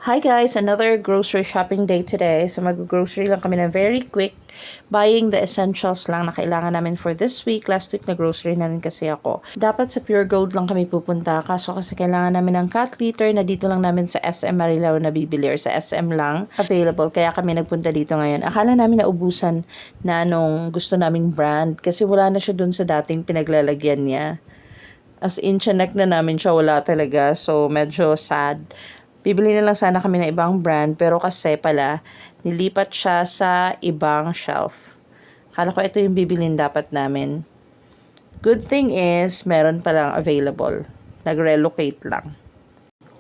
Hi guys! Another grocery shopping day today. So mag-grocery lang kami na very quick. Buying the essentials lang na kailangan namin for this week. Last week na grocery na rin kasi ako. Dapat sa Pure Gold lang kami pupunta. Kaso kasi kailangan namin ng cat litter na dito lang namin sa SM Marilao na bibili or sa SM lang available. Kaya kami nagpunta dito ngayon. Akala namin naubusan na anong gusto naming brand. Kasi wala na siya dun sa dating pinaglalagyan niya. As in, chinek na namin siya. Wala talaga. So medyo sad. Bibili na lang sana kami ng ibang brand, pero kasi pala, nilipat siya sa ibang shelf. Akala ko ito yung bibilin dapat namin. Good thing is, meron palang available. Nag-relocate lang.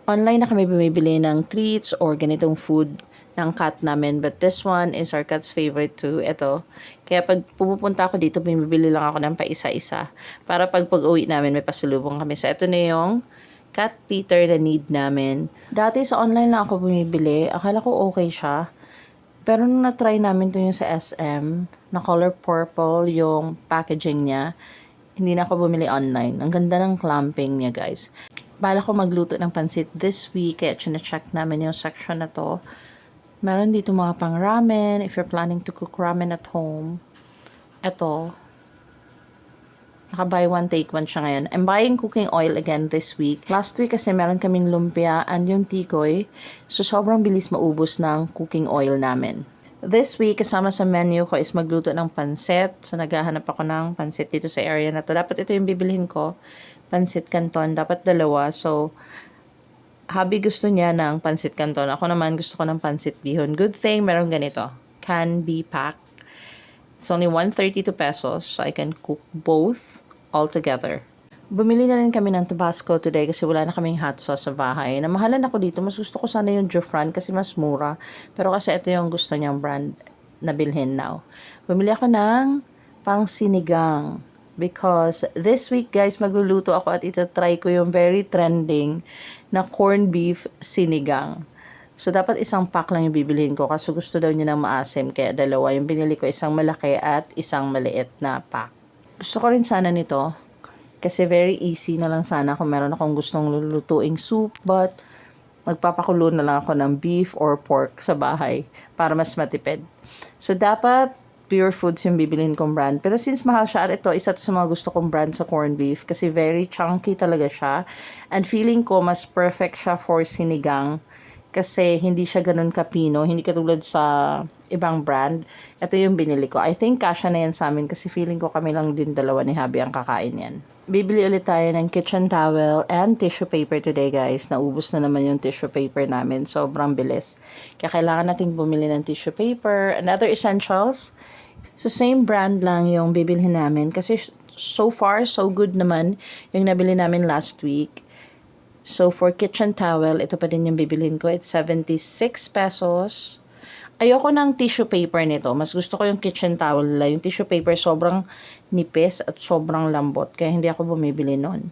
Online na kami bumibili ng treats or ganitong food ng cat namin. But this one is our cat's favorite too. Ito. Kaya pag pumupunta ako dito, bumibili lang ako ng paisa-isa. Para pag-uwi namin, may pasalubong kami. So, ito na yung cat litter na need namin. Dati sa online lang ako bumibili. Akala ko okay siya. Pero nung na-try namin ito yung sa SM, na color purple yung packaging niya, hindi na ako bumili online. Ang ganda ng clamping niya, guys. Bala ko magluto ng pansit this week, kaya check namin yung section na to. Meron dito mga pang ramen, if you're planning to cook ramen at home. Ito. Naka-buy one, take one siya ngayon. I'm buying cooking oil again this week. Last week kasi meron kaming lumpia and yung tikoy. So, sobrang bilis maubos ng cooking oil namin. This week, kasama sa menu ko is magluto ng pansit. So, naghahanap ako ng pansit dito sa area na to. Dapat ito yung bibilihin ko. Pansit canton. Dapat dalawa. So, hubby gusto niya ng pansit canton. Ako naman gusto ko ng pansit bihon. Good thing, meron ganito. Can be packed. It's only 132 pesos. So, I can cook both all together. Bumili na rin kami ng Tabasco today kasi wala na kaming hot sauce sa bahay. Namahalan ako dito. Mas gusto ko sana yung Jufran kasi mas mura. Pero kasi ito yung gusto niyang brand na bilhin now. Bumili ako ng pang sinigang. Because this week guys, magluluto ako at itatry ko yung very trending na corned beef sinigang. So, dapat isang pack lang yung bibilihin ko kasi gusto daw niya ng maasim. Kaya dalawa. Yung binili ko isang malaki at isang maliit na pack. Gusto ko rin sana nito kasi very easy na lang sana kung meron akong gustong lulutuing soup, but magpapakulo na lang ako ng beef or pork sa bahay para mas matipid. So, dapat Pure Foods yung bibilhin kong brand. Pero since mahal siya, ito, isa to sa mga gusto kong brand sa corned beef kasi very chunky talaga siya. And feeling ko mas perfect siya for sinigang kasi hindi siya ganun kapino, hindi katulad sa ibang brand. Ito yung binili ko. I think kasya na yan sa amin kasi feeling ko kami lang din dalawa ni Habi ang kakain yan. Bibili ulit tayo ng kitchen towel and tissue paper today guys. Naubos na naman yung tissue paper namin. Sobrang bilis. Kaya kailangan natin bumili ng tissue paper and other essentials. So same brand lang yung bibilhin namin kasi so far so good naman yung nabili namin last week. So, for kitchen towel, ito pa din yung bibilhin ko. It's 76 pesos. Ayoko ng tissue paper nito. Mas gusto ko yung kitchen towel nila. Yung tissue paper sobrang nipis at sobrang lambot. Kaya hindi ako bumibili nun.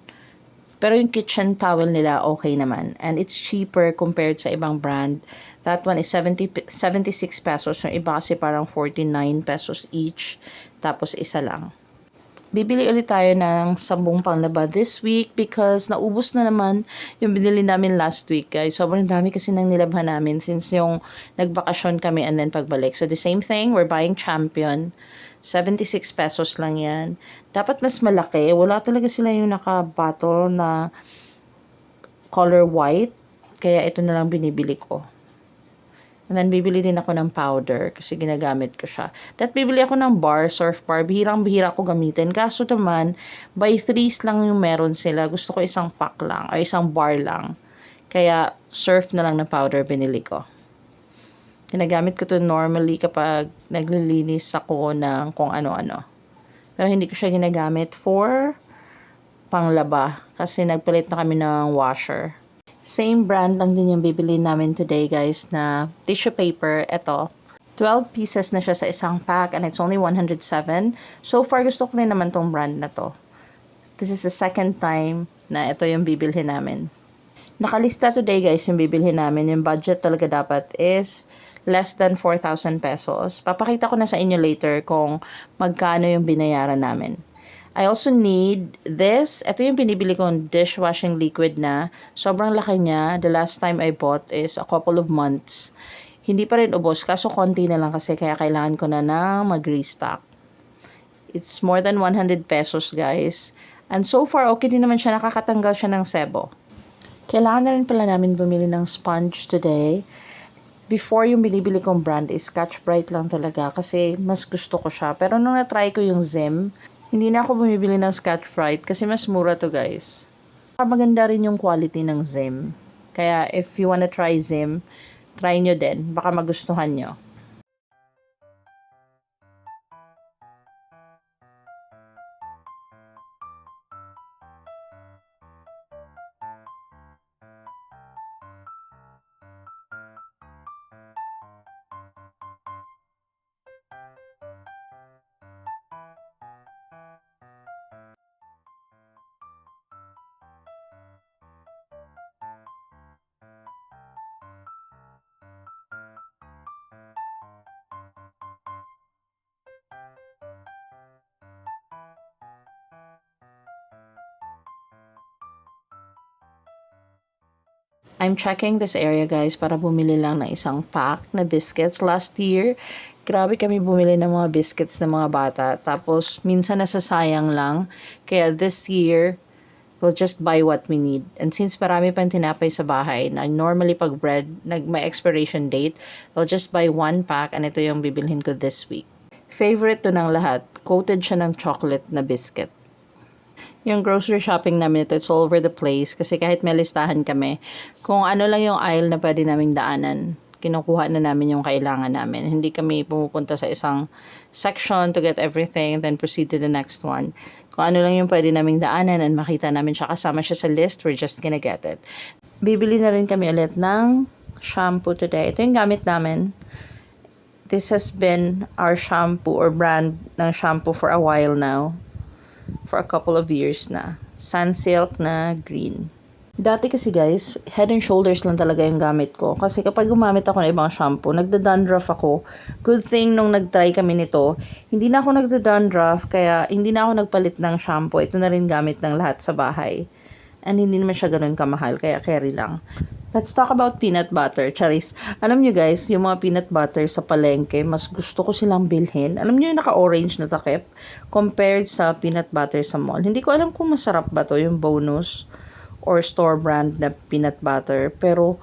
Pero yung kitchen towel nila, okay naman. And it's cheaper compared sa ibang brand. That one is 76 pesos. Yung iba kasi parang 49 pesos each. Tapos isa lang. Bibili ulit tayo ng sabong panglaba this week because naubos na naman yung binili namin last week, guys. Sobrang dami kasi nang nilabhan namin since yung nagbakasyon kami and then pagbalik. So, the same thing, we're buying Champion. 76 pesos lang yan. Dapat mas malaki. Wala talaga sila yung naka-bottle na color white. Kaya ito na lang binibili ko. And then, bibili din ako ng powder kasi ginagamit ko siya. That bibili ako ng bar, surf bar. Bihirang-bihira ko gamitin. Kaso naman, by 3s lang yung meron sila. Gusto ko isang pack lang o isang bar lang. Kaya, surf na lang ng powder binili ko. Ginagamit ko to normally kapag naglilinis ako ng kung ano-ano. Pero hindi ko siya ginagamit for panglaba kasi nagpalit na kami ng washer. Same brand lang din yung bibili namin today guys na tissue paper. Ito, 12 pieces na siya sa isang pack and it's only 107. So far, gusto ko rin naman tong brand na to. This is the second time na ito yung bibilhin namin. Nakalista today guys yung bibilhin namin. Yung budget talaga dapat is less than 4,000 pesos. Papakita ko na sa inyo later kung magkano yung binayaran namin. I also need this. Ito yung pinibili kong dishwashing liquid na. Sobrang laki niya. The last time I bought is a couple of months. Hindi pa rin ubos. Kaso konti na lang kasi kaya kailangan ko na mag-restock. It's more than 100 pesos guys. And so far, okay din naman siya. Nakakatanggal siya ng sebo. Kailangan na rin pala namin bumili ng sponge today. Before, yung binibili kong brand is Scotch-Brite lang talaga kasi mas gusto ko siya. Pero nung na-try ko yung Zim, hindi na ako bumibili ng Scotch-Brite kasi mas mura to guys. Maganda rin yung quality ng Zim. Kaya if you wanna try Zim, try nyo din. Baka magustuhan nyo. I'm checking this area guys para bumili lang ng isang pack na biscuits. Last year, grabe kami bumili ng mga biscuits ng mga bata. Tapos, minsan nasasayang lang. Kaya this year, we'll just buy what we need. And since marami pang tinapay sa bahay, na normally pag bread, may expiration date, we'll just buy one pack and ito yung bibilhin ko this week. Favorite to ng lahat, coated siya ng chocolate na biscuit. Yung grocery shopping namin ito, it's all over the place kasi kahit may listahan kami, kung ano lang yung aisle na pwede naming daanan, kinukuha na namin yung kailangan namin. Hindi kami pumupunta sa isang section to get everything, then proceed to the next one. Kung ano lang yung pwede naming daanan and makita namin siya, kasama siya sa list, we're just gonna get it. Bibili na rin kami ulit ng shampoo today. Ito yung gamit namin. This has been our shampoo or brand ng shampoo for a while now. For a couple of years na. Sunsilk na green. Dati kasi guys, Head and Shoulders lang talaga yung gamit ko. Kasi kapag gumamit ako ng ibang shampoo, nagda-dandruff ako. Good thing nung nag-try kami nito, hindi na ako nagda-dandruff, kaya hindi na ako nagpalit ng shampoo. Ito na rin gamit ng lahat sa bahay. And hindi naman siya ganun kamahal, kaya carry lang. Let's talk about peanut butter. Charis, alam nyo guys, yung mga peanut butter sa palengke, mas gusto ko silang bilhin. Alam nyo yung naka-orange na takip compared sa peanut butter sa mall. Hindi ko alam kung masarap ba to yung Bonus or store brand na peanut butter. Pero,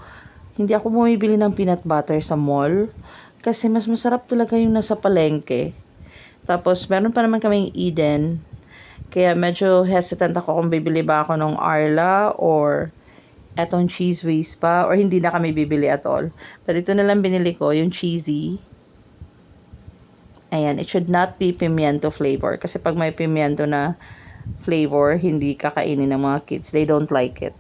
hindi ako bumibili ng peanut butter sa mall kasi mas masarap talaga yung nasa palengke. Tapos, meron pa naman kaming Eden. Kaya medyo hesitant ako kung bibili ba ako ng Arla or etong cheese whiz pa or hindi na kami bibili at all. But ito na lang binili ko, yung cheesy. Ayan, it should not be pimiento flavor. Kasi pag may pimiento na flavor, hindi kakainin ng mga kids. They don't like it.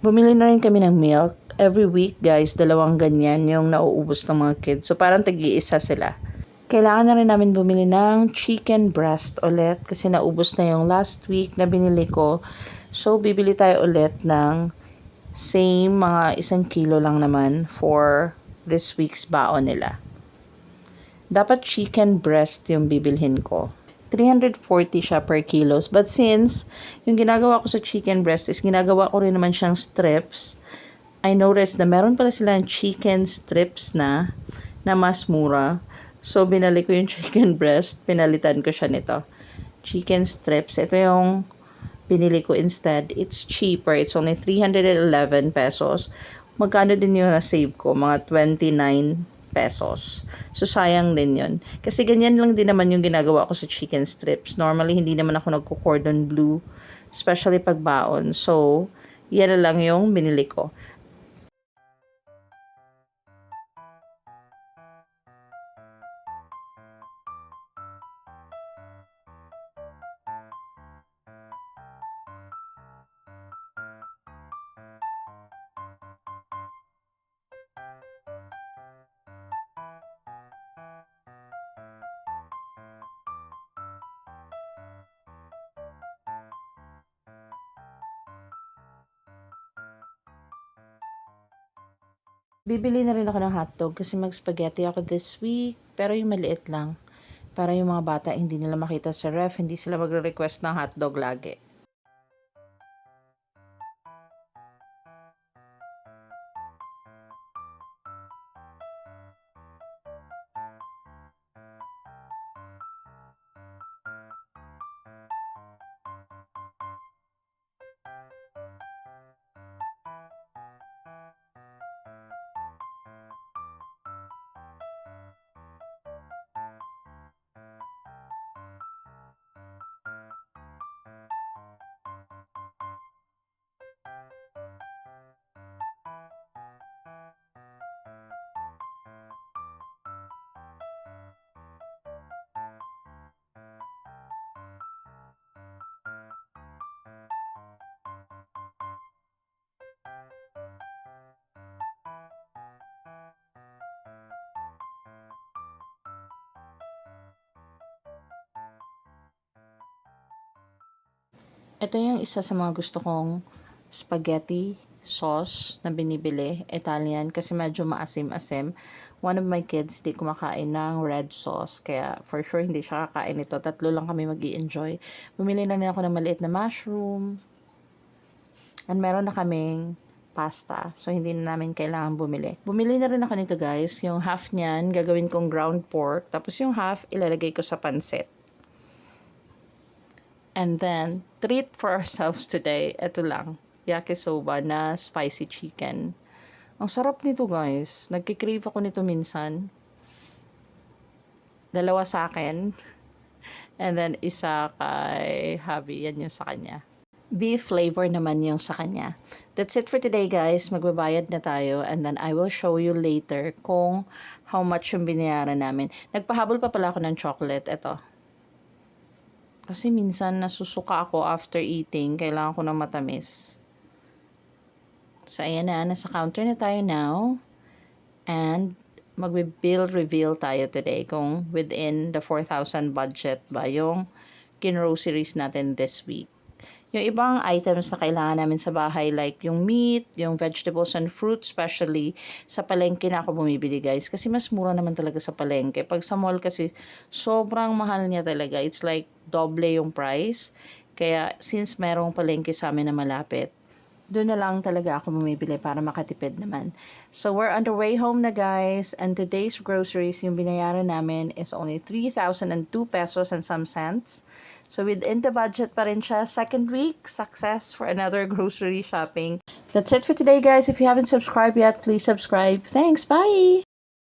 Bumili na rin kami ng milk. Every week, guys, 2 ganyan yung nauubos ng mga kids. So, parang tag-iisa sila. Kailangan na rin namin bumili ng chicken breast ulit. Kasi naubos na yung last week na binili ko. So, bibili tayo ulit ng same, mga 1 kilo lang naman for this week's baon nila. Dapat chicken breast yung bibilhin ko. 340 siya per kilos. But since yung ginagawa ko sa chicken breast is ginagawa ko rin naman siyang strips, I noticed na meron pala silang chicken strips na mas mura. So, binali ko yung chicken breast. Pinalitan ko siya nito. Chicken strips. Ito yung binili ko instead. It's cheaper. It's only 311 pesos. Magkano din yung na-save ko? Mga 29 pesos. So, sayang din yun. Kasi ganyan lang din naman yung ginagawa ko sa chicken strips. Normally, hindi naman ako nagko-cordon bleu. Especially pag baon. So, yan na lang yung binili ko. Bibili na rin ako ng hotdog kasi mag-spaghetti ako this week. Pero yung maliit lang. Para yung mga bata hindi nila makita sa ref, hindi sila magre-request ng hotdog lagi. Ito yung isa sa mga gusto kong spaghetti sauce na binibili, Italian, kasi medyo maasim-asim. One of my kids hindi kumakain ng red sauce, kaya for sure hindi siya kakain ito. Tatlo lang kami mag-i-enjoy. Bumili na rin ako ng maliit na mushroom. And meron na kaming pasta. So, hindi na namin kailangan bumili. Bumili na rin ako nito guys. Yung half niyan, gagawin kong ground pork. Tapos yung half, ilalagay ko sa pansit. And then, treat for ourselves today. Ito lang. Yakisoba na spicy chicken. Ang sarap nito guys. Nagkikrave ako nito minsan. Dalawa sa akin. And then, isa kay Javi. Yan yung sa kanya. Beef flavor naman yung sa kanya. That's it for today guys. Magbabayad na tayo. And then, I will show you later kung how much yung binayaran namin. Nagpahabol pa pala ako ng chocolate. Ito. Kasi minsan nasusuka ako after eating. Kailangan ko ng matamis. So, ayan na. Nasa counter na tayo now. And, magbe-bill reveal tayo today. Kung within the 4,000 budget ba yung kin-groceries natin this week. Yung ibang items na kailangan namin sa bahay like yung meat, yung vegetables and fruit, especially sa palengke na ako bumibili guys. Kasi mas mura naman talaga sa palengke. Pag sa mall kasi sobrang mahal niya talaga. It's like doble yung price. Kaya since merong palengke sa amin na malapit, doon na lang talaga ako bumibili para makatipid naman. So we're on the way home na guys. And today's groceries, yung binayaran namin is only 3,002 pesos and some cents. So within the budget pa rin siya. Second week, success for another grocery shopping. That's it for today guys. If you haven't subscribed yet, please subscribe. Thanks, bye!